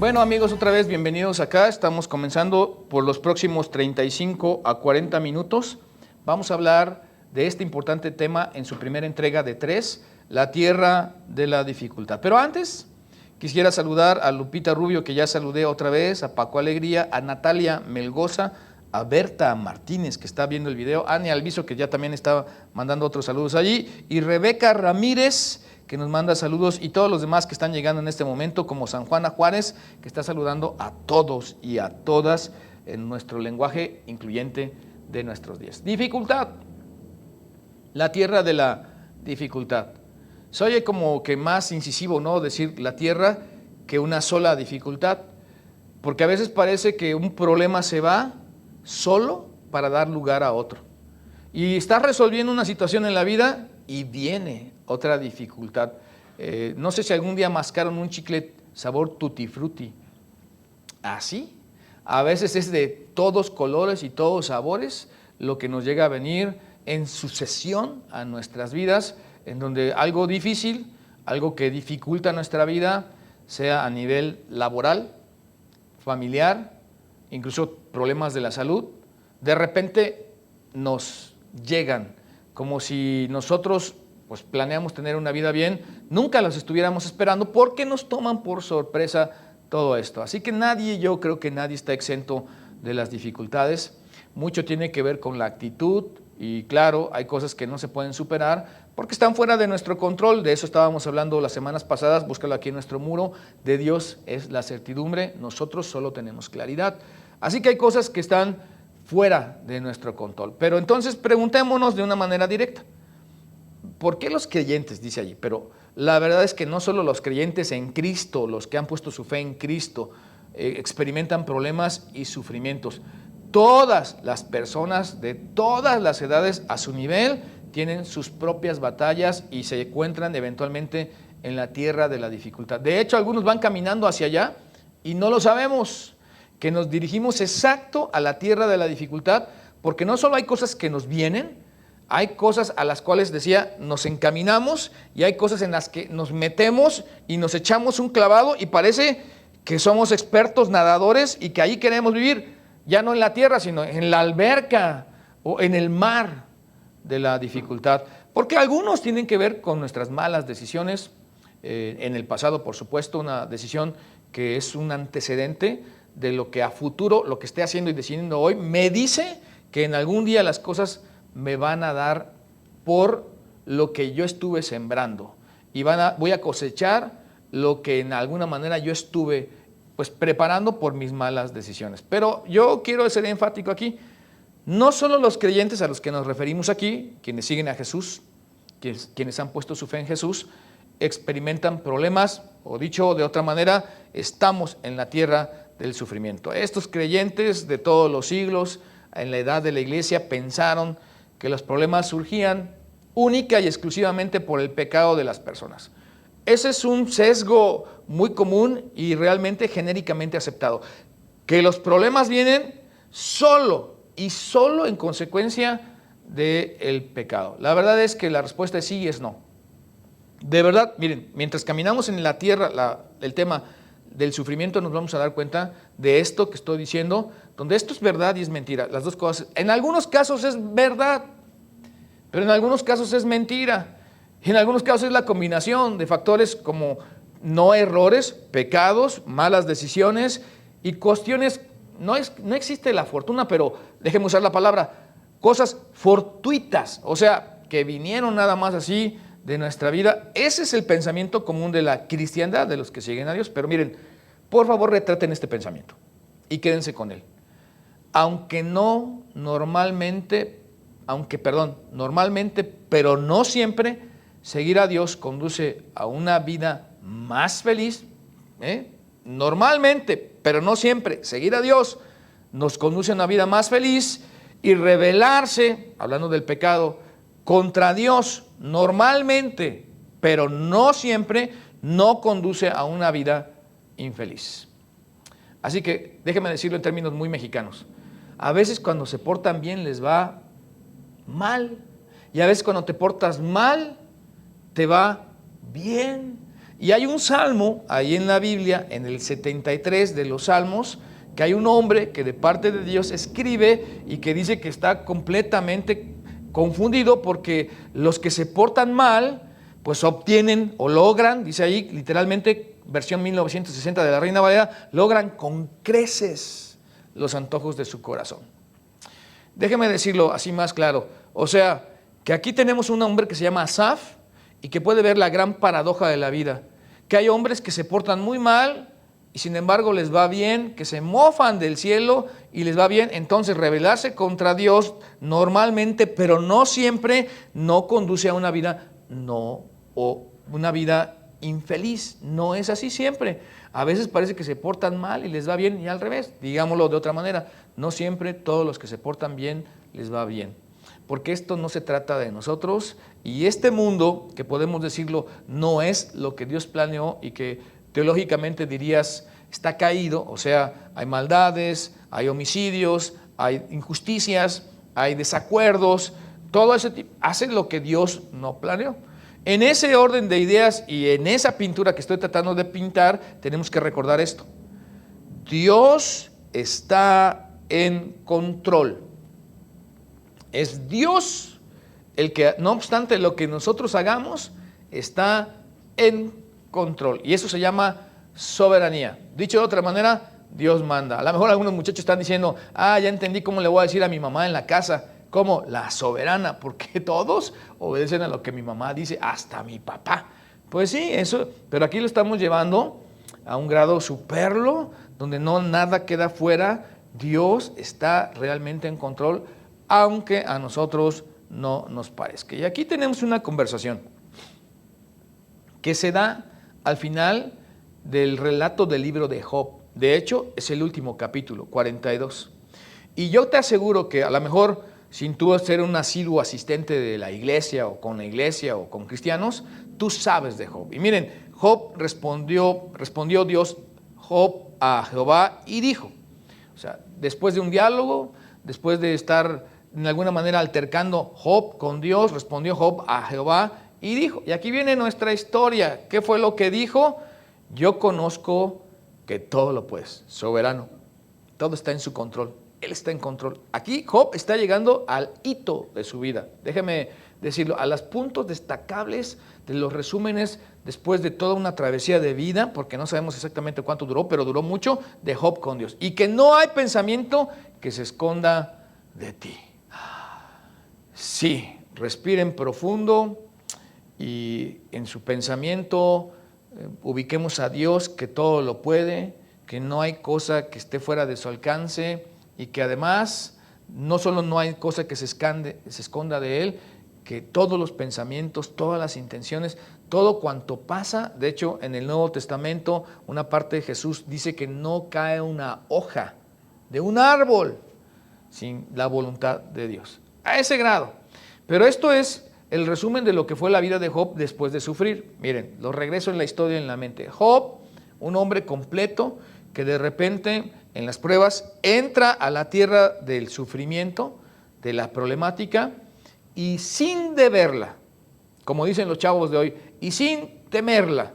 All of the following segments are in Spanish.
Bueno, amigos, otra vez bienvenidos acá. Estamos comenzando por los próximos 35 a 40 minutos. Vamos a hablar de este importante tema en su primera entrega de 3, la tierra de la dificultad. Pero antes, quisiera saludar a Lupita Rubio, que ya saludé otra vez, a Paco Alegría, a Natalia Melgoza, a Berta Martínez, que está viendo el video, a Ani Alviso, que ya también estaba mandando otros saludos allí, y Rebeca Ramírez, que nos manda saludos, y todos los demás que están llegando en este momento, como San Juana Juárez, que está saludando a todos y a todas en nuestro lenguaje incluyente de nuestros días. Dificultad, la tierra de la dificultad. Se oye como que más incisivo, ¿no?, decir la tierra que una sola dificultad, porque a veces parece que un problema se va solo para dar lugar a otro. Y estás resolviendo una situación en la vida y viene otra dificultad. No sé si algún día mascaron un chicle sabor tutti frutti. Así, a veces es de todos colores y todos sabores lo que nos llega a venir en sucesión a nuestras vidas, en donde algo difícil, algo que dificulta nuestra vida, sea a nivel laboral, familiar, incluso problemas de la salud, de repente nos llegan como si nosotros pues planeamos tener una vida bien, nunca los estuviéramos esperando porque nos toman por sorpresa todo esto. Así que yo creo que nadie está exento de las dificultades. Mucho tiene que ver con la actitud y claro, hay cosas que no se pueden superar porque están fuera de nuestro control. De eso estábamos hablando las semanas pasadas, búscalo aquí en nuestro muro. De Dios es la certidumbre, nosotros solo tenemos claridad. Así que hay cosas que están fuera de nuestro control. Pero entonces preguntémonos de una manera directa, ¿por qué los creyentes? Dice allí, pero la verdad es que no solo los creyentes en Cristo, los que han puesto su fe en Cristo, experimentan problemas y sufrimientos. Todas las personas de todas las edades a su nivel tienen sus propias batallas y se encuentran eventualmente en la tierra de la dificultad. De hecho, algunos van caminando hacia allá y no lo sabemos, que nos dirigimos exacto a la tierra de la dificultad, porque no solo hay cosas que nos vienen, hay cosas a las cuales, decía, nos encaminamos y hay cosas en las que nos metemos y nos echamos un clavado y parece que somos expertos nadadores y que ahí queremos vivir, ya no en la tierra, sino en la alberca o en el mar de la dificultad. Porque algunos tienen que ver con nuestras malas decisiones, en el pasado, por supuesto, una decisión que es un antecedente de lo que a futuro, lo que esté haciendo y decidiendo hoy, me dice que en algún día las cosas me van a dar por lo que yo estuve sembrando y voy a cosechar lo que en alguna manera yo estuve pues preparando por mis malas decisiones. Pero yo quiero ser enfático aquí, no solo los creyentes a los que nos referimos aquí, quienes siguen a Jesús, quienes han puesto su fe en Jesús, experimentan problemas, o dicho de otra manera, estamos en la tierra del sufrimiento. Estos creyentes de todos los siglos, en la edad de la iglesia, pensaron que los problemas surgían única y exclusivamente por el pecado de las personas. Ese es un sesgo muy común y realmente genéricamente aceptado, que los problemas vienen solo y solo en consecuencia del pecado. La verdad es que la respuesta es sí y es no. De verdad, miren, mientras caminamos en la tierra, el tema del sufrimiento, nos vamos a dar cuenta de esto que estoy diciendo, donde esto es verdad y es mentira, las dos cosas. En algunos casos es verdad, pero en algunos casos es mentira. Y en algunos casos es la combinación de factores como no errores, pecados, malas decisiones y cuestiones, no existe la fortuna, pero déjenme usar la palabra, cosas fortuitas, o sea, que vinieron nada más así de nuestra vida. Ese es el pensamiento común de la cristiandad, de los que siguen a Dios. Pero miren, por favor retraten este pensamiento y quédense con él. Normalmente, pero no siempre, seguir a Dios conduce a una vida más feliz. Normalmente, pero no siempre, seguir a Dios nos conduce a una vida más feliz, y rebelarse, hablando del pecado, contra Dios normalmente, pero no siempre, no conduce a una vida infeliz. Así que déjenme decirlo en términos muy mexicanos. A veces cuando se portan bien les va mal, y a veces cuando te portas mal te va bien, Y hay un salmo ahí en la Biblia, en el 73 de los salmos, que hay un hombre que de parte de Dios escribe y que dice que está completamente confundido porque los que se portan mal, pues obtienen o logran, dice ahí literalmente, versión 1960 de la Reina Valera, logran con creces los antojos de su corazón. Déjeme decirlo así más claro, o sea, que aquí tenemos un hombre que se llama Asaf y que puede ver la gran paradoja de la vida, que hay hombres que se portan muy mal y sin embargo les va bien, que se mofan del cielo y les va bien, entonces rebelarse contra Dios normalmente, pero no siempre, no conduce a una vida o una vida infeliz, no es así siempre. A veces parece que se portan mal y les va bien y al revés, digámoslo de otra manera, no siempre todos los que se portan bien les va bien. Porque esto no se trata de nosotros y este mundo, que podemos decirlo, no es lo que Dios planeó y que teológicamente dirías está caído, o sea, hay maldades, hay homicidios, hay injusticias, hay desacuerdos, todo ese tipo, hace lo que Dios no planeó. En ese orden de ideas y en esa pintura que estoy tratando de pintar, tenemos que recordar esto. Dios está en control. Es Dios el que, no obstante lo que nosotros hagamos, está en control. Y eso se llama soberanía. Dicho de otra manera, Dios manda. A lo mejor algunos muchachos están diciendo, ya entendí cómo le voy a decir a mi mamá en la casa. ¿Cómo? La soberana, porque todos obedecen a lo que mi mamá dice, hasta mi papá. Pues sí, eso, pero aquí lo estamos llevando a un grado superlo, donde no nada queda fuera. Dios está realmente en control, aunque a nosotros no nos parezca. Y aquí tenemos una conversación que se da al final del relato del libro de Job. De hecho, es el último capítulo, 42. Y yo te aseguro que a lo mejor, sin tú ser un asiduo asistente de la iglesia o con cristianos, tú sabes de Job. Y miren, Job respondió Dios, Job a Jehová y dijo, o sea, después de un diálogo, después de estar de alguna manera altercando Job con Dios, respondió Job a Jehová y dijo, y aquí viene nuestra historia. ¿Qué fue lo que dijo? Yo conozco que todo lo puedes, soberano, todo está en su control, Él está en control. Aquí Job está llegando al hito de su vida, déjeme decirlo, a los puntos destacables de los resúmenes después de toda una travesía de vida, porque no sabemos exactamente cuánto duró, pero duró mucho, de Job con Dios. Y que no hay pensamiento que se esconda de ti. Sí, respiren profundo y en su pensamiento ubiquemos a Dios que todo lo puede, que no hay cosa que esté fuera de su alcance y que además no solo no hay cosa que se esconda de Él, que todos los pensamientos, todas las intenciones, todo cuanto pasa, de hecho en el Nuevo Testamento una parte de Jesús dice que no cae una hoja de un árbol sin la voluntad de Dios, a ese grado. Pero esto es el resumen de lo que fue la vida de Job después de sufrir. Miren, lo regreso en la historia en la mente. Job, un hombre completo que de repente en las pruebas entra a la tierra del sufrimiento, de la problemática, y sin deberla, como dicen los chavos de hoy, y sin temerla,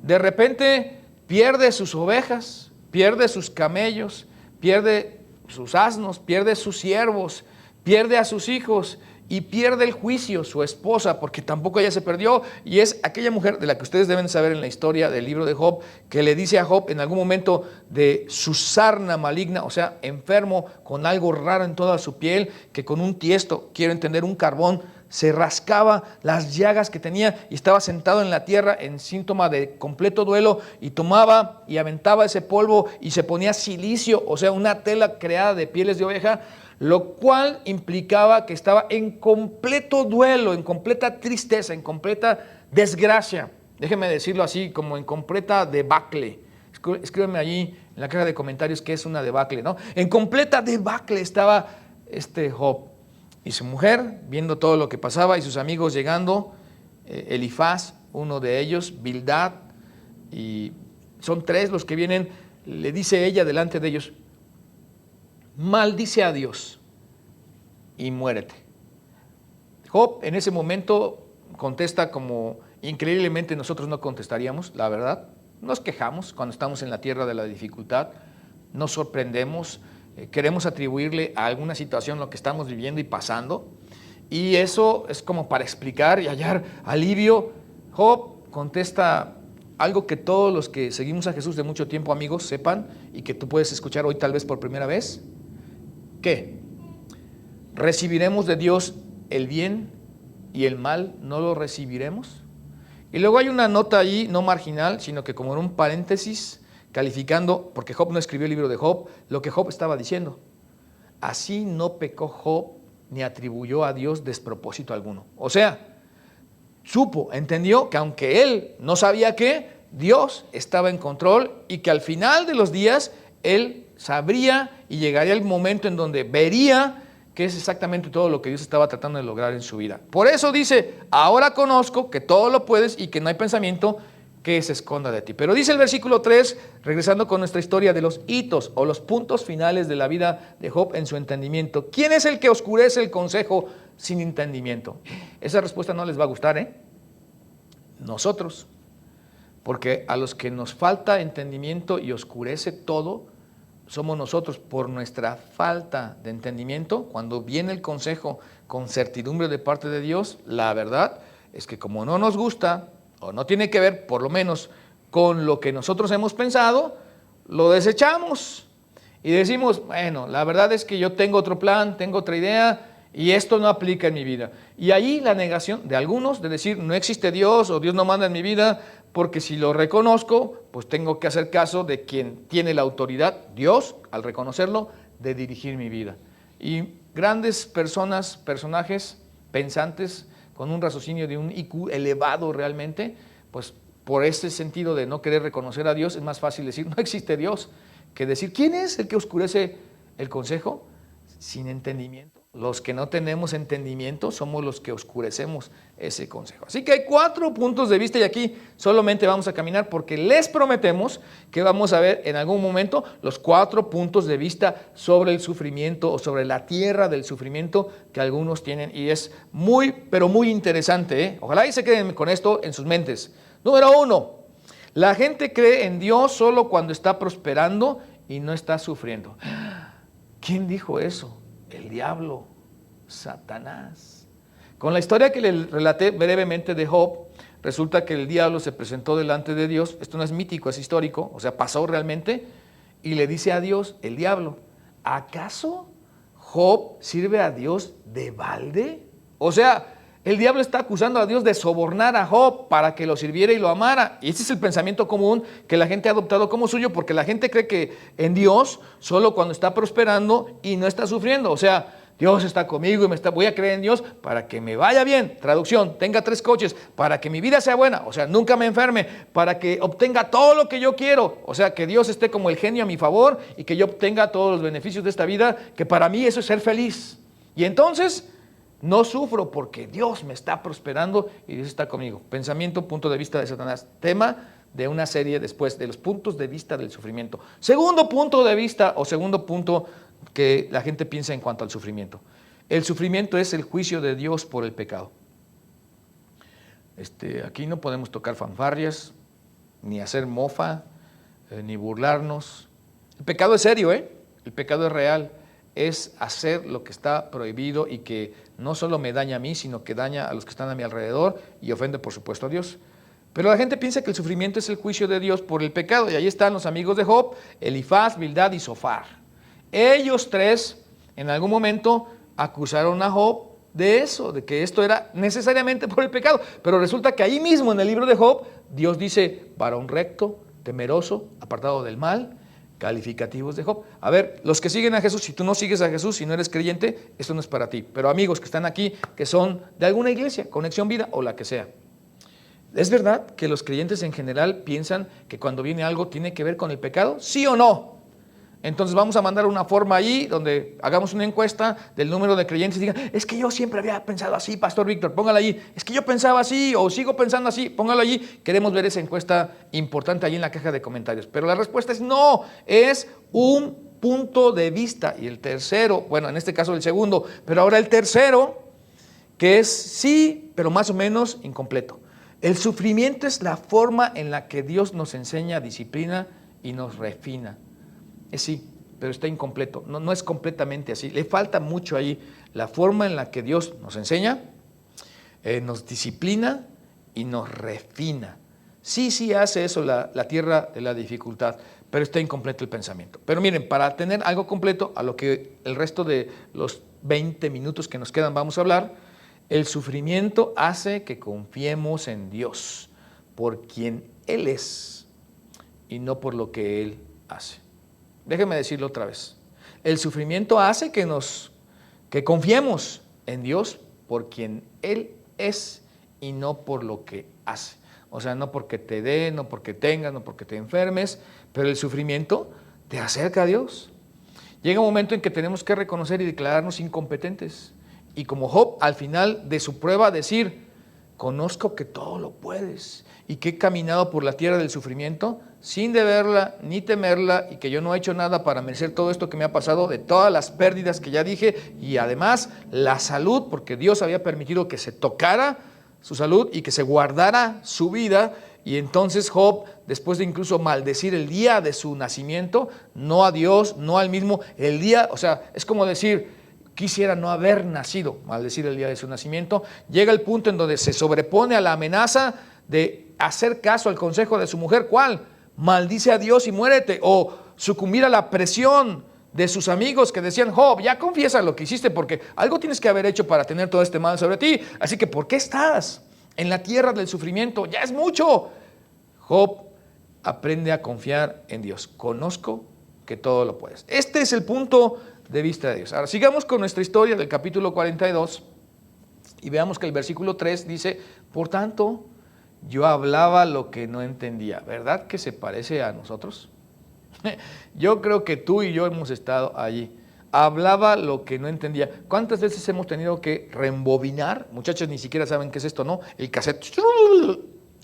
de repente pierde sus ovejas, pierde sus camellos, pierde sus asnos, pierde sus siervos, pierde a sus hijos y pierde el juicio, su esposa, porque tampoco ella se perdió, y es aquella mujer de la que ustedes deben saber en la historia del libro de Job, que le dice a Job en algún momento de su sarna maligna, o sea, enfermo, con algo raro en toda su piel, que con un tiesto, quiero entender, un carbón, se rascaba las llagas que tenía y estaba sentado en la tierra en síntoma de completo duelo y tomaba y aventaba ese polvo y se ponía silicio, o sea, una tela creada de pieles de oveja, lo cual implicaba que estaba en completo duelo, en completa tristeza, en completa desgracia. Déjenme decirlo así, como en completa debacle. Escríbeme allí en la caja de comentarios qué es una debacle, ¿no? En completa debacle estaba Job. Y su mujer, viendo todo lo que pasaba, y sus amigos llegando, Elifaz, uno de ellos, Bildad, y son tres los que vienen, le dice ella delante de ellos, maldice a Dios y muérete. Job en ese momento contesta como Increíblemente nosotros no contestaríamos, la verdad. Nos quejamos cuando estamos en la tierra de la dificultad, nos sorprendemos, queremos atribuirle a alguna situación lo que estamos viviendo y pasando, y eso es como para explicar y hallar alivio. Job contesta algo que todos los que seguimos a Jesús de mucho tiempo, amigos, sepan, y que tú puedes escuchar hoy tal vez por primera vez. ¿Qué? ¿Recibiremos de Dios el bien y el mal no lo recibiremos? Y luego hay una nota allí, no marginal, sino que como en un paréntesis, calificando, porque Job no escribió el libro de Job, lo que Job estaba diciendo. Así no pecó Job ni atribuyó a Dios despropósito alguno. O sea, supo, entendió que aunque él no sabía qué, Dios estaba en control y que al final de los días él sabría y llegaría el momento en donde vería que es exactamente todo lo que Dios estaba tratando de lograr en su vida. Por eso dice, ahora conozco que todo lo puedes y que no hay pensamiento que se esconda de ti. Pero dice el versículo 3, regresando con nuestra historia de los hitos o los puntos finales de la vida de Job en su entendimiento. ¿Quién es el que oscurece el consejo sin entendimiento? Esa respuesta no les va a gustar, ¿eh? Nosotros. Porque a los que nos falta entendimiento y oscurece todo, somos nosotros por nuestra falta de entendimiento. Cuando viene el consejo con certidumbre de parte de Dios, la verdad es que como no nos gusta o no tiene que ver por lo menos con lo que nosotros hemos pensado, lo desechamos y decimos, bueno, la verdad es que yo tengo otro plan, tengo otra idea y esto no aplica en mi vida. Y ahí la negación de algunos de decir no existe Dios o Dios no manda en mi vida, porque si lo reconozco, pues tengo que hacer caso de quien tiene la autoridad, Dios, al reconocerlo, de dirigir mi vida. Y grandes personas, personajes, pensantes, con un raciocinio de un IQ elevado realmente, pues por ese sentido de no querer reconocer a Dios, es más fácil decir no existe Dios, que decir ¿quién es el que oscurece el consejo? Sin entendimiento. Los que no tenemos entendimiento somos los que oscurecemos ese consejo. Así que hay 4 puntos de vista y aquí solamente vamos a caminar porque les prometemos que vamos a ver en algún momento los 4 puntos de vista sobre el sufrimiento o sobre la tierra del sufrimiento que algunos tienen y es muy, pero muy interesante, ¿eh? Ojalá y se queden con esto en sus mentes. Número 1, la gente cree en Dios solo cuando está prosperando y no está sufriendo. ¿Quién dijo eso? El diablo, Satanás. Con la historia que le relaté brevemente de Job, resulta que el diablo se presentó delante de Dios, esto no es mítico, es histórico, o sea, pasó realmente, y le dice a Dios, el diablo, ¿acaso Job sirve a Dios de balde? O sea, el diablo está acusando a Dios de sobornar a Job para que lo sirviera y lo amara. Y ese es el pensamiento común que la gente ha adoptado como suyo, porque la gente cree que en Dios solo cuando está prosperando y no está sufriendo. O sea, Dios está conmigo y voy a creer en Dios para que me vaya bien. Traducción, tenga 3 coches, para que mi vida sea buena, o sea, nunca me enferme, para que obtenga todo lo que yo quiero. O sea, que Dios esté como el genio a mi favor y que yo obtenga todos los beneficios de esta vida, que para mí eso es ser feliz. Y entonces no sufro porque Dios me está prosperando y Dios está conmigo. Pensamiento, punto de vista de Satanás. Tema de una serie después de los puntos de vista del sufrimiento. Segundo punto de vista o segundo punto que la gente piensa en cuanto al sufrimiento. El sufrimiento es el juicio de Dios por el pecado. Aquí no podemos tocar fanfarrias, ni hacer mofa, ni burlarnos. El pecado es serio, ¿eh? El pecado es real. Es hacer lo que está prohibido y que no solo me daña a mí, sino que daña a los que están a mi alrededor y ofende, por supuesto, a Dios. Pero la gente piensa que el sufrimiento es el juicio de Dios por el pecado. Y ahí están los amigos de Job, Elifaz, Bildad y Zofar. Ellos 3 en algún momento acusaron a Job de eso, de que esto era necesariamente por el pecado. Pero resulta que ahí mismo en el libro de Job, Dios dice, varón recto, temeroso, apartado del mal, calificativos de Job. A ver, los que siguen a Jesús, si tú no sigues a Jesús, si no eres creyente, esto no es para ti. Pero amigos que están aquí, que son de alguna iglesia, Conexión Vida o la que sea. ¿Es verdad que los creyentes en general piensan que cuando viene algo tiene que ver con el pecado? ¿Sí o no? Entonces vamos a mandar una forma ahí donde hagamos una encuesta del número de creyentes y digan, es que yo siempre había pensado así, Pastor Víctor, póngala allí. Es que yo pensaba así o sigo pensando así, póngalo allí. Queremos ver esa encuesta importante allí en la caja de comentarios. Pero la respuesta es no, es un punto de vista. Y el tercero, bueno, en este caso el segundo, pero ahora el tercero, que es sí, pero más o menos incompleto. El sufrimiento es la forma en la que Dios nos enseña, disciplina y nos refina. Es sí, pero está incompleto. No es completamente así. Le falta mucho ahí. La forma en la que Dios nos enseña, nos disciplina y nos refina. Sí hace eso la tierra de la dificultad, pero está incompleto el pensamiento. Pero miren, para tener algo completo, a lo que el resto de los 20 minutos que nos quedan vamos a hablar, el sufrimiento hace que confiemos en Dios por quien Él es y no por lo que Él hace. Déjenme decirlo otra vez. El sufrimiento hace que confiemos en Dios por quien Él es y no por lo que hace. O sea, no porque te dé, no porque tengas, no porque te enfermes, pero el sufrimiento te acerca a Dios. Llega un momento en que tenemos que reconocer y declararnos incompetentes. Y como Job, al final de su prueba, decir, conozco que todo lo puedes y que he caminado por la tierra del sufrimiento sin deberla ni temerla y que yo no he hecho nada para merecer todo esto que me ha pasado, de todas las pérdidas que ya dije y además la salud, porque Dios había permitido que se tocara su salud y que se guardara su vida. Y entonces Job, después de incluso maldecir el día de su nacimiento, no a Dios, no al mismo, el día, o sea, es como decir, quisiera no haber nacido, maldecir el día de su nacimiento, llega el punto en donde se sobrepone a la amenaza de hacer caso al consejo de su mujer. ¿Cuál? Maldice a Dios y muérete, o sucumbir a la presión de sus amigos que decían, Job, ya confiesa lo que hiciste porque algo tienes que haber hecho para tener todo este mal sobre ti, así que ¿por qué estás en la tierra del sufrimiento? Ya es mucho. Job aprende a confiar en Dios. Conozco que todo lo puedes. Este es el punto de vista de Dios. Ahora sigamos con nuestra historia del capítulo 42 y veamos que el versículo 3 dice, por tanto, yo hablaba lo que no entendía. ¿Verdad que se parece a nosotros? Yo creo que tú y yo hemos estado allí. Hablaba lo que no entendía. ¿Cuántas veces hemos tenido que reembobinar? Muchachos ni siquiera saben qué es esto, ¿no? El cassette.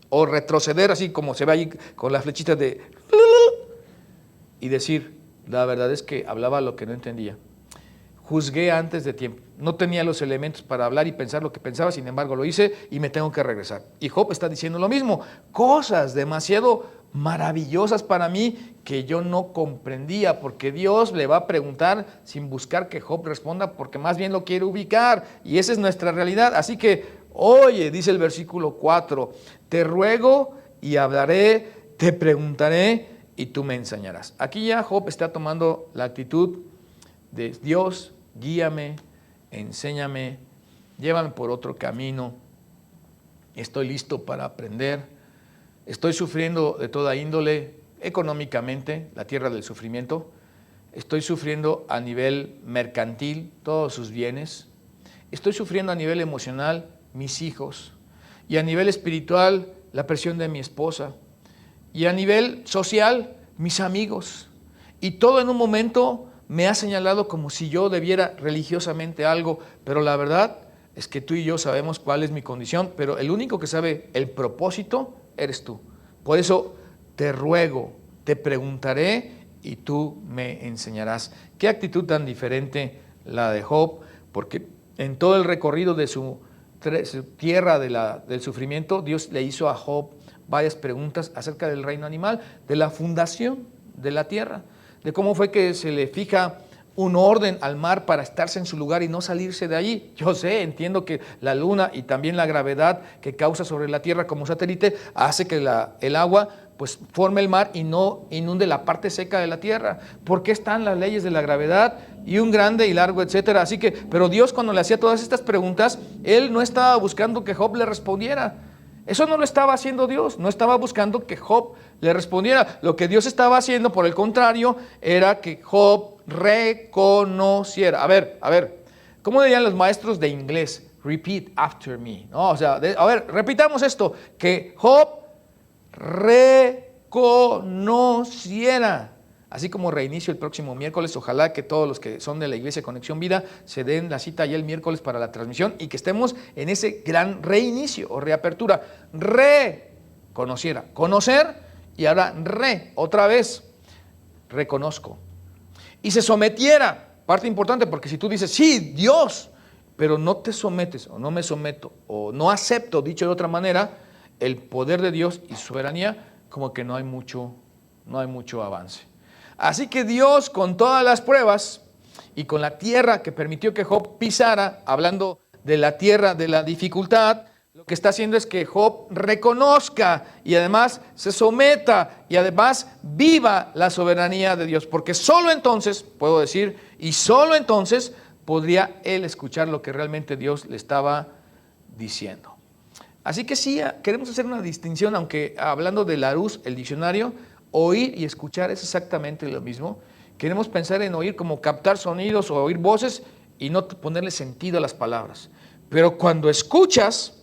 O retroceder así como se ve ahí con las flechitas de... Y decir, la verdad es que hablaba lo que no entendía. Juzgué antes de tiempo. No tenía los elementos para hablar y pensar lo que pensaba, sin embargo lo hice y me tengo que regresar. Y Job está diciendo lo mismo. Cosas demasiado maravillosas para mí que yo no comprendía, porque Dios le va a preguntar sin buscar que Job responda, porque más bien lo quiere ubicar. Y esa es nuestra realidad. Así que, oye, dice el versículo 4, te ruego y hablaré, te preguntaré y tú me enseñarás. Aquí ya Job está tomando la actitud de Dios, guíame, enséñame, llévame por otro camino, estoy listo para aprender, estoy sufriendo de toda índole, económicamente, la tierra del sufrimiento, estoy sufriendo a nivel mercantil, todos sus bienes, estoy sufriendo a nivel emocional, mis hijos, y a nivel espiritual, la presión de mi esposa, y a nivel social, mis amigos, y todo en un momento me ha señalado como si yo debiera religiosamente algo, pero la verdad es que tú y yo sabemos cuál es mi condición, pero el único que sabe el propósito eres tú. Por eso te ruego, te preguntaré y tú me enseñarás. Qué actitud tan diferente la de Job, porque en todo el recorrido de su tierra del sufrimiento, Dios le hizo a Job varias preguntas acerca del reino animal, de la fundación de la tierra, de cómo fue que se le fija un orden al mar para estarse en su lugar y no salirse de allí. Yo sé, entiendo que la luna y también la gravedad que causa sobre la tierra como satélite hace que el agua pues forme el mar y no inunde la parte seca de la tierra. ¿Por qué están las leyes de la gravedad y un grande y largo, etcétera? Así que, pero Dios cuando le hacía todas estas preguntas, Él no estaba buscando que Job le respondiera. Eso no lo estaba haciendo Dios, no estaba buscando que Job le respondiera. Lo que Dios estaba haciendo, por el contrario, era que Job reconociera. A ver, ¿cómo dirían los maestros de inglés? Repeat after me. No, o sea, repitamos esto, que Job reconociera. Así como reinicio el próximo miércoles, ojalá que todos los que son de la Iglesia Conexión Vida se den la cita ya el miércoles para la transmisión y que estemos en ese gran reinicio o reapertura. Reconociera, conocer y ahora otra vez, reconozco. Y se sometiera, parte importante, porque si tú dices, sí, Dios, pero no te sometes o no me someto o no acepto, dicho de otra manera, el poder de Dios y su soberanía, como que no hay mucho avance. Así que Dios, con todas las pruebas y con la tierra que permitió que Job pisara, hablando de la tierra de la dificultad, lo que está haciendo es que Job reconozca y además se someta y además viva la soberanía de Dios, porque solo entonces, puedo decir, y solo entonces podría él escuchar lo que realmente Dios le estaba diciendo. Así que sí, queremos hacer una distinción, aunque hablando de Larousse, el diccionario, oír y escuchar es exactamente lo mismo. Queremos pensar en oír como captar sonidos o oír voces y no ponerle sentido a las palabras. Pero cuando escuchas,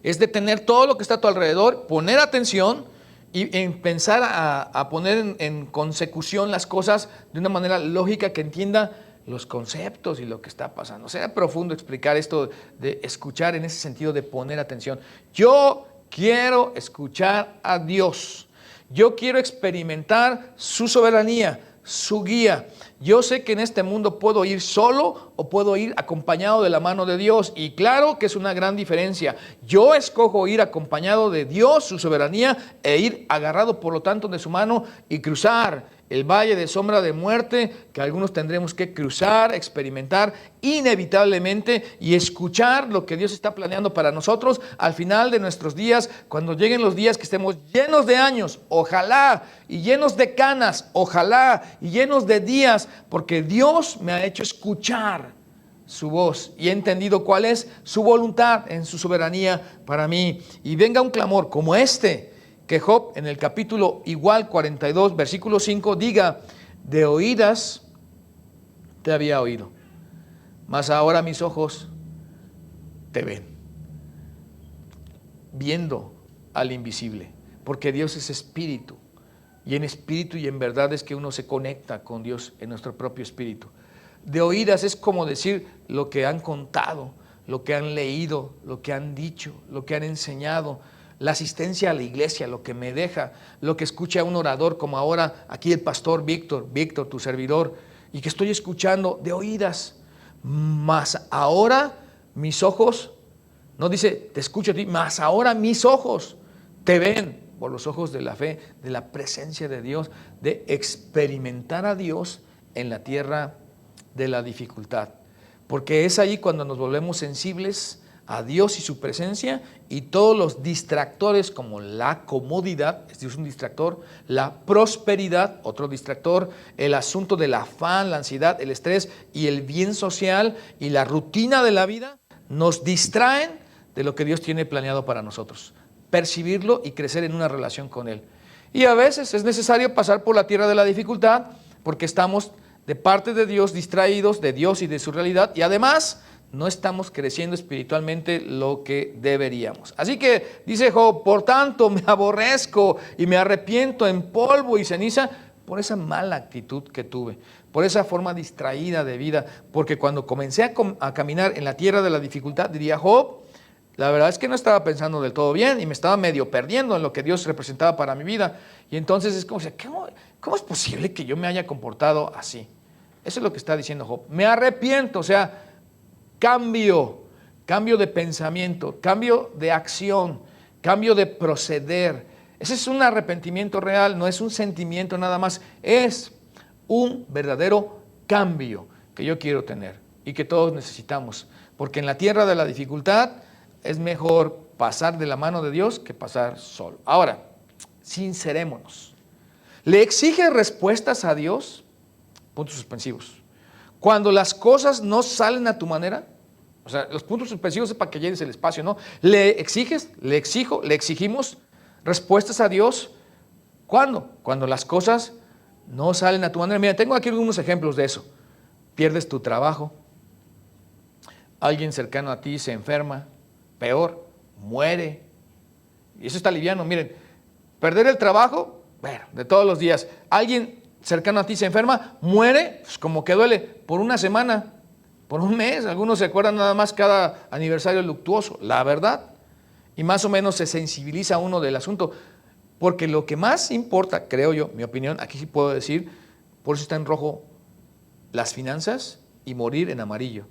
es detener todo lo que está a tu alrededor, poner atención y pensar a poner en consecución las cosas de una manera lógica que entienda los conceptos y lo que está pasando. Será profundo explicar esto de escuchar en ese sentido de poner atención. Yo quiero escuchar a Dios. Yo quiero experimentar su soberanía, su guía. Yo sé que en este mundo puedo ir solo o puedo ir acompañado de la mano de Dios. Y claro que es una gran diferencia. Yo escojo ir acompañado de Dios, su soberanía, e ir agarrado por lo tanto de su mano y cruzar el valle de sombra de muerte que algunos tendremos que cruzar, experimentar inevitablemente y escuchar lo que Dios está planeando para nosotros al final de nuestros días, cuando lleguen los días que estemos llenos de años, ojalá, y llenos de canas, ojalá, y llenos de días, porque Dios me ha hecho escuchar su voz y he entendido cuál es su voluntad en su soberanía para mí. Y venga un clamor como este, que Job en el capítulo igual 42, versículo 5, diga: de oídas te había oído, mas ahora mis ojos te ven, viendo al invisible, porque Dios es espíritu, y en espíritu y en verdad es que uno se conecta con Dios en nuestro propio espíritu. De oídas es como decir lo que han contado, lo que han leído, lo que han dicho, lo que han enseñado, la asistencia a la iglesia, lo que me deja, lo que escucha un orador como ahora aquí el pastor Víctor, tu servidor, y que estoy escuchando de oídas. Mas ahora mis ojos, no dice te escucho a ti, mas ahora mis ojos te ven, por los ojos de la fe, de la presencia de Dios, de experimentar a Dios en la tierra de la dificultad. Porque es ahí cuando nos volvemos sensibles a Dios y su presencia, y todos los distractores como la comodidad, es un distractor, la prosperidad, otro distractor, el asunto del afán, la ansiedad, el estrés y el bien social y la rutina de la vida, nos distraen de lo que Dios tiene planeado para nosotros, percibirlo y crecer en una relación con Él. Y a veces es necesario pasar por la tierra de la dificultad porque estamos de parte de Dios distraídos de Dios y de su realidad, y además no estamos creciendo espiritualmente lo que deberíamos. Así que dice Job: por tanto me aborrezco y me arrepiento en polvo y ceniza por esa mala actitud que tuve, por esa forma distraída de vida, porque cuando comencé a caminar en la tierra de la dificultad, diría Job, la verdad es que no estaba pensando del todo bien y me estaba medio perdiendo en lo que Dios representaba para mi vida. Y entonces es como, ¿cómo es posible que yo me haya comportado así? Eso es lo que está diciendo Job. Me arrepiento, o sea, cambio de pensamiento, cambio de acción, cambio de proceder. Ese es un arrepentimiento real, no es un sentimiento nada más, es un verdadero cambio que yo quiero tener y que todos necesitamos, porque en la tierra de la dificultad es mejor pasar de la mano de Dios que pasar solo. Ahora, sincerémonos, ¿le exige respuestas a Dios? Puntos suspensivos. Cuando las cosas no salen a tu manera, o sea, los puntos suspensivos es para que llenes el espacio, ¿no? ¿Le exiges, le exijo, le exigimos respuestas a Dios? ¿Cuándo? Cuando las cosas no salen a tu manera. Mira, tengo aquí algunos ejemplos de eso. Pierdes tu trabajo, alguien cercano a ti se enferma, peor, muere. Y eso está liviano. Miren, perder el trabajo, bueno, de todos los días. Alguien cercano a ti se enferma, muere, pues como que duele, por una semana, por un mes. Algunos se acuerdan nada más cada aniversario luctuoso, la verdad. Y más o menos se sensibiliza uno del asunto. Porque lo que más importa, creo yo, mi opinión, aquí sí puedo decir, por eso está en rojo las finanzas y morir en amarillo.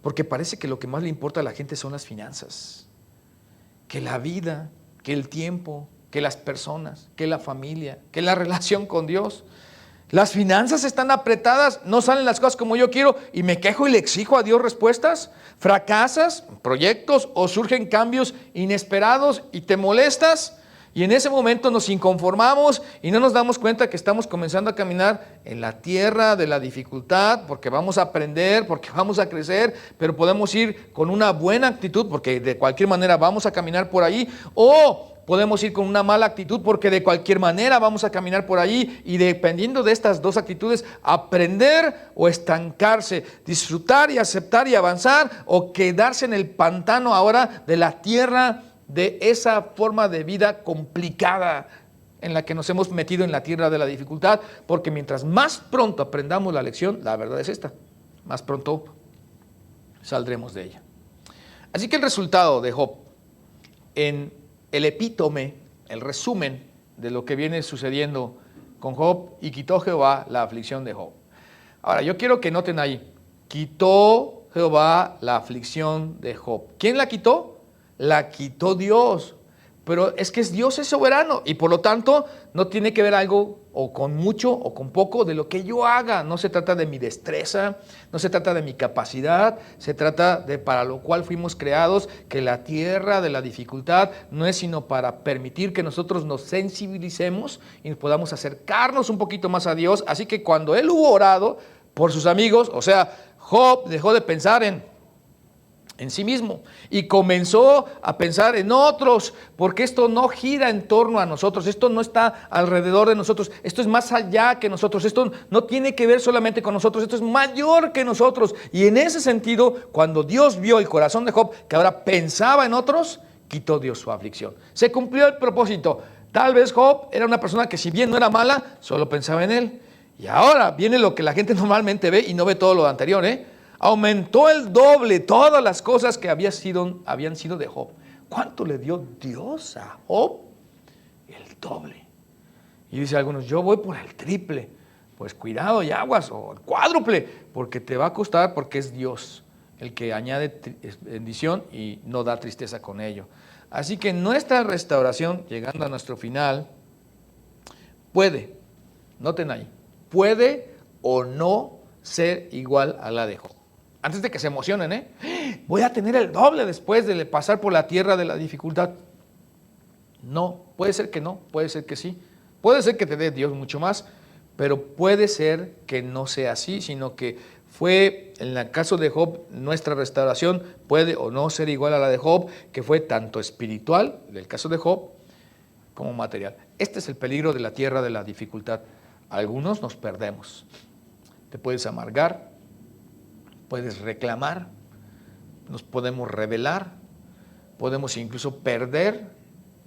Porque parece que lo que más le importa a la gente son las finanzas. que la vida, que el tiempo, que las personas, que la familia, que la relación con Dios. Las finanzas están apretadas, no salen las cosas como yo quiero y me quejo y le exijo a Dios respuestas. Fracasas proyectos o surgen cambios inesperados y te molestas. Y en ese momento nos inconformamos y no nos damos cuenta que estamos comenzando a caminar en la tierra de la dificultad, porque vamos a aprender, porque vamos a crecer, pero podemos ir con una buena actitud, porque de cualquier manera vamos a caminar por ahí, o podemos ir con una mala actitud, porque de cualquier manera vamos a caminar por ahí, y dependiendo de estas dos actitudes, aprender o estancarse, disfrutar y aceptar y avanzar, o quedarse en el pantano ahora de la tierra de esa forma de vida complicada en la que nos hemos metido en la tierra de la dificultad, porque mientras más pronto aprendamos la lección, la verdad es esta, más pronto saldremos de ella. Así que el resultado de Job, en el epítome, el resumen de lo que viene sucediendo con Job, y quitó Jehová la aflicción de Job. Ahora, yo quiero que noten ahí, quitó Jehová la aflicción de Job. ¿Quién la quitó? La quitó Dios, pero es que Dios es soberano y por lo tanto no tiene que ver algo o con mucho o con poco de lo que yo haga. No se trata de mi destreza, no se trata de mi capacidad, se trata de para lo cual fuimos creados, que la tierra de la dificultad no es sino para permitir que nosotros nos sensibilicemos y podamos acercarnos un poquito más a Dios. Así que cuando él hubo orado por sus amigos, o sea, Job dejó de pensar en sí mismo y comenzó a pensar en otros, porque esto no gira en torno a nosotros, esto no está alrededor de nosotros, esto es más allá que nosotros, esto no tiene que ver solamente con nosotros, esto es mayor que nosotros. Y en ese sentido, cuando Dios vio el corazón de Job, que ahora pensaba en otros, quitó Dios su aflicción. Se cumplió el propósito. Tal vez Job era una persona que, si bien no era mala, solo pensaba en él. Y ahora viene lo que la gente normalmente ve y no ve todo lo anterior, Aumentó el doble todas las cosas que habían sido de Job. ¿Cuánto le dio Dios a Job? El doble. Y dice algunos, yo voy por el triple. Pues cuidado y aguas, o el cuádruple, porque te va a costar, porque es Dios el que añade bendición y no da tristeza con ello. Así que nuestra restauración, llegando a nuestro final, puede, noten ahí, puede o no ser igual a la de Job. Antes de que se emocionen, voy a tener el doble después de pasar por la tierra de la dificultad. No, puede ser que no, puede ser que sí. Puede ser que te dé Dios mucho más, pero puede ser que no sea así, sino que fue, en el caso de Job, nuestra restauración puede o no ser igual a la de Job, que fue tanto espiritual, en el caso de Job, como material. Este es el peligro de la tierra de la dificultad. Algunos nos perdemos. Te puedes amargar, puedes reclamar, nos podemos rebelar, podemos incluso perder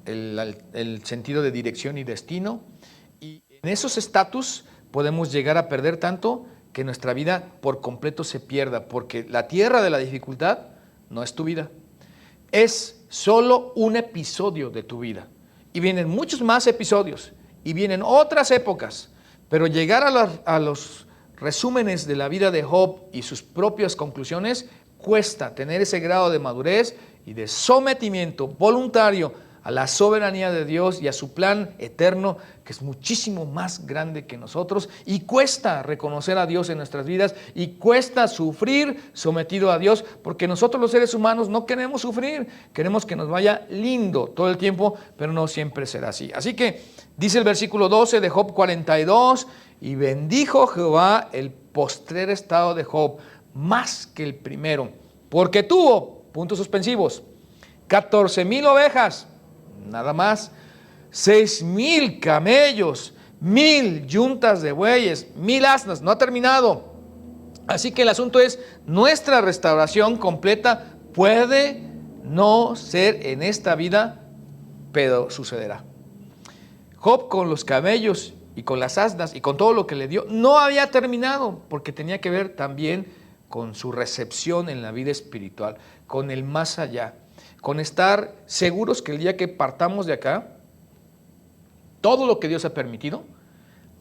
el sentido de dirección y destino, y en esos estatus podemos llegar a perder tanto que nuestra vida por completo se pierda, porque la tierra de la dificultad no es tu vida, es solo un episodio de tu vida, y vienen muchos más episodios, y vienen otras épocas, pero llegar a los resúmenes de la vida de Job y sus propias conclusiones cuesta tener ese grado de madurez y de sometimiento voluntario a la soberanía de Dios y a su plan eterno, que es muchísimo más grande que nosotros, y cuesta reconocer a Dios en nuestras vidas, y cuesta sufrir sometido a Dios, porque nosotros los seres humanos no queremos sufrir, queremos que nos vaya lindo todo el tiempo, pero no siempre será así. Así que dice el versículo 12 de Job 42, y bendijo Jehová el postrer estado de Job más que el primero, porque tuvo, puntos suspensivos, 14,000 ovejas, nada más, 6,000 camellos, 1,000 yuntas de bueyes, 1,000 asnas. No ha terminado. Así que el asunto es, nuestra restauración completa puede no ser en esta vida, pero sucederá. Job, con los camellos y con las asnas y con todo lo que le dio, no había terminado, porque tenía que ver también con su recepción en la vida espiritual, con el más allá, con estar seguros que el día que partamos de acá, todo lo que Dios ha permitido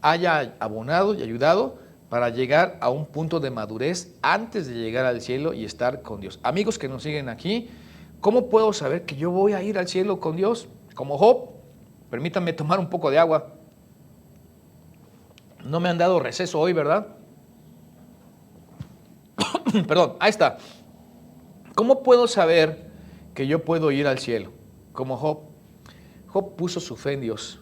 haya abonado y ayudado para llegar a un punto de madurez antes de llegar al cielo y estar con Dios. Amigos que nos siguen aquí, ¿Cómo puedo saber que yo voy a ir al cielo con Dios? Como Job, permítanme tomar un poco de agua. No me han dado receso hoy, ¿verdad? Perdón, ahí está. ¿Cómo puedo saber que yo puedo ir al cielo? Como Job. Job puso su fe en Dios,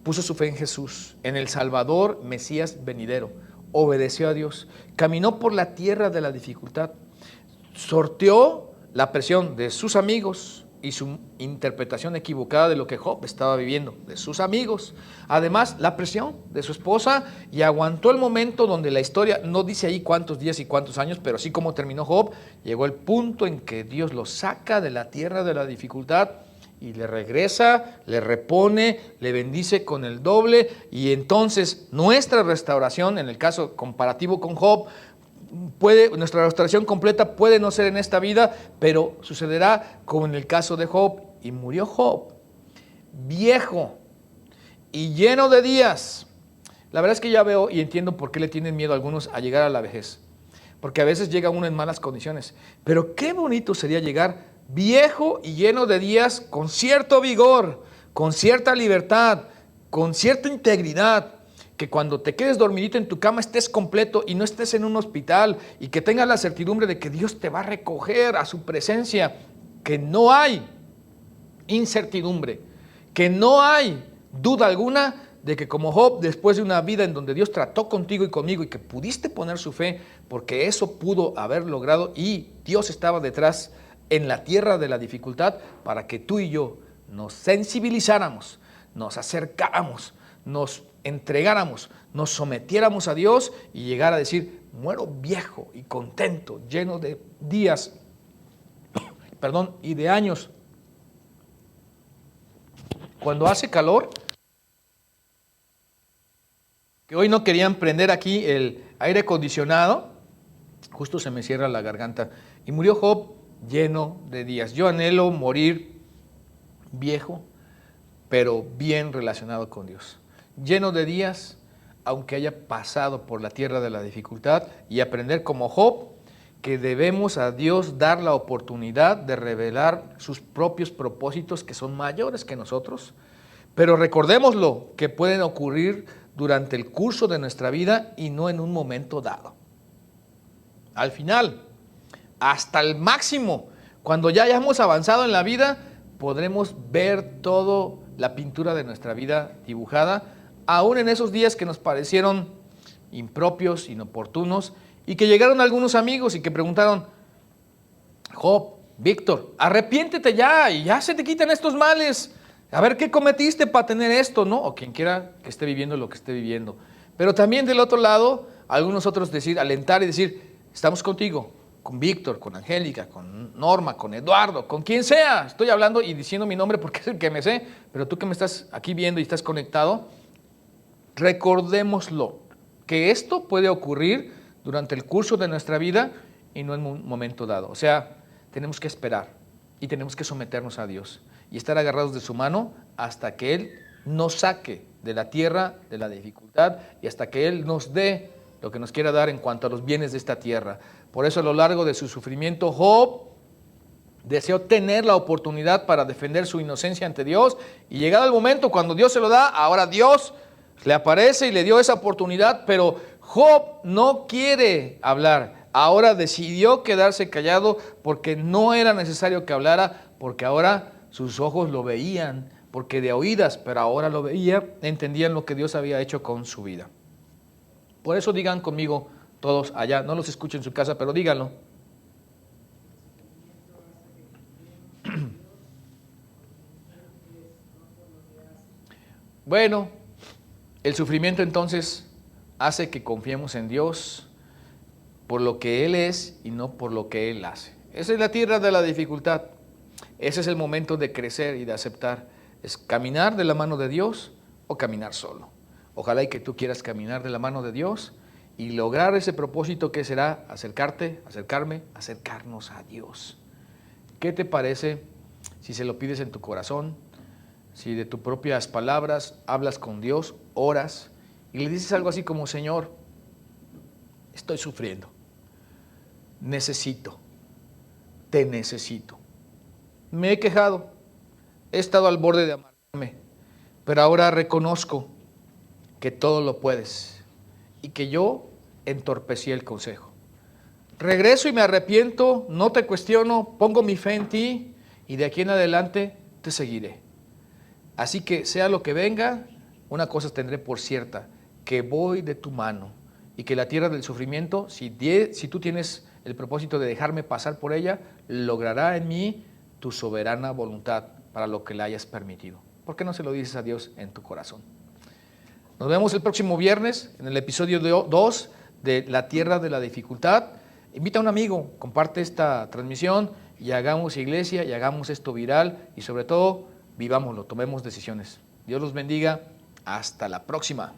puso su fe en Jesús, en el Salvador, Mesías venidero. Obedeció a Dios, caminó por la tierra de la dificultad, sorteó la presión de sus amigos y su interpretación equivocada de lo que Job estaba viviendo, de sus amigos. Además, la presión de su esposa, y aguantó el momento donde la historia, no dice ahí cuántos días y cuántos años, pero así como terminó Job, llegó el punto en que Dios lo saca de la tierra de la dificultad y le regresa, le repone, le bendice con el doble, y entonces nuestra restauración, en el caso comparativo con Job, nuestra restauración completa puede no ser en esta vida, pero sucederá como en el caso de Job. Y murió Job, viejo y lleno de días. La verdad es que ya veo y entiendo por qué le tienen miedo a algunos a llegar a la vejez, porque a veces llega uno en malas condiciones, pero qué bonito sería llegar viejo y lleno de días, con cierto vigor, con cierta libertad, con cierta integridad, que cuando te quedes dormidito en tu cama estés completo y no estés en un hospital, y que tengas la certidumbre de que Dios te va a recoger a su presencia, que no hay incertidumbre, que no hay duda alguna de que como Job, después de una vida en donde Dios trató contigo y conmigo y que pudiste poner su fe, porque eso pudo haber logrado y Dios estaba detrás en la tierra de la dificultad para que tú y yo nos sensibilizáramos, nos acercáramos, nos entregáramos, nos sometiéramos a Dios y llegar a decir: muero viejo y contento, lleno de días, y de años. Cuando hace calor, que hoy no querían prender aquí el aire acondicionado, justo se me cierra la garganta, y murió Job lleno de días. Yo anhelo morir viejo, pero bien relacionado con Dios, lleno de días, aunque haya pasado por la tierra de la dificultad, y aprender como Job que debemos a Dios dar la oportunidad de revelar sus propios propósitos, que son mayores que nosotros, pero recordémoslo, que pueden ocurrir durante el curso de nuestra vida y no en un momento dado. Al final, hasta el máximo, cuando ya hayamos avanzado en la vida, podremos ver toda la pintura de nuestra vida dibujada, aún en esos días que nos parecieron impropios, inoportunos, y que llegaron algunos amigos y que preguntaron: Job, Víctor, arrepiéntete ya y ya se te quitan estos males. A ver qué cometiste para tener esto, ¿no? O quien quiera que esté viviendo lo que esté viviendo. Pero también del otro lado, algunos otros alentar y decir: estamos contigo, con Víctor, con Angélica, con Norma, con Eduardo, con quien sea. Estoy hablando y diciendo mi nombre porque es el que me sé, pero tú que me estás aquí viendo y estás conectado, recordémoslo, que esto puede ocurrir durante el curso de nuestra vida y no en un momento dado. O sea, tenemos que esperar y tenemos que someternos a Dios y estar agarrados de su mano hasta que Él nos saque de la tierra de la dificultad y hasta que Él nos dé lo que nos quiera dar en cuanto a los bienes de esta tierra. Por eso, a lo largo de su sufrimiento, Job deseó tener la oportunidad para defender su inocencia ante Dios, y llegado el momento cuando Dios se lo da, ahora Dios le aparece y le dio esa oportunidad, pero Job no quiere hablar. Ahora decidió quedarse callado porque no era necesario que hablara, porque ahora sus ojos lo veían, porque de oídas, pero ahora lo veía, entendían lo que Dios había hecho con su vida. Por eso digan conmigo todos allá, no los escucho en su casa, pero díganlo. Bueno, el sufrimiento entonces hace que confiemos en Dios por lo que Él es y no por lo que Él hace. Esa es la tierra de la dificultad. Ese es el momento de crecer y de aceptar. Es caminar de la mano de Dios o caminar solo. Ojalá y que tú quieras caminar de la mano de Dios y lograr ese propósito que será acercarnos a Dios. ¿Qué te parece si se lo pides en tu corazón? Si de tus propias palabras hablas con Dios, oras y le dices algo así como: Señor, estoy sufriendo, te necesito. Me he quejado, he estado al borde de amargarme, pero ahora reconozco que todo lo puedes y que yo entorpecí el consejo. Regreso y me arrepiento, no te cuestiono, pongo mi fe en ti y de aquí en adelante te seguiré. Así que sea lo que venga, una cosa tendré por cierta, que voy de tu mano y que la tierra del sufrimiento, si tú tienes el propósito de dejarme pasar por ella, logrará en mí tu soberana voluntad para lo que le hayas permitido. ¿Por qué no se lo dices a Dios en tu corazón? Nos vemos el próximo viernes en el episodio 2 de La Tierra de la Dificultad. Invita a un amigo, comparte esta transmisión y hagamos iglesia y hagamos esto viral y sobre todo vivámoslo, tomemos decisiones. Dios los bendiga. Hasta la próxima.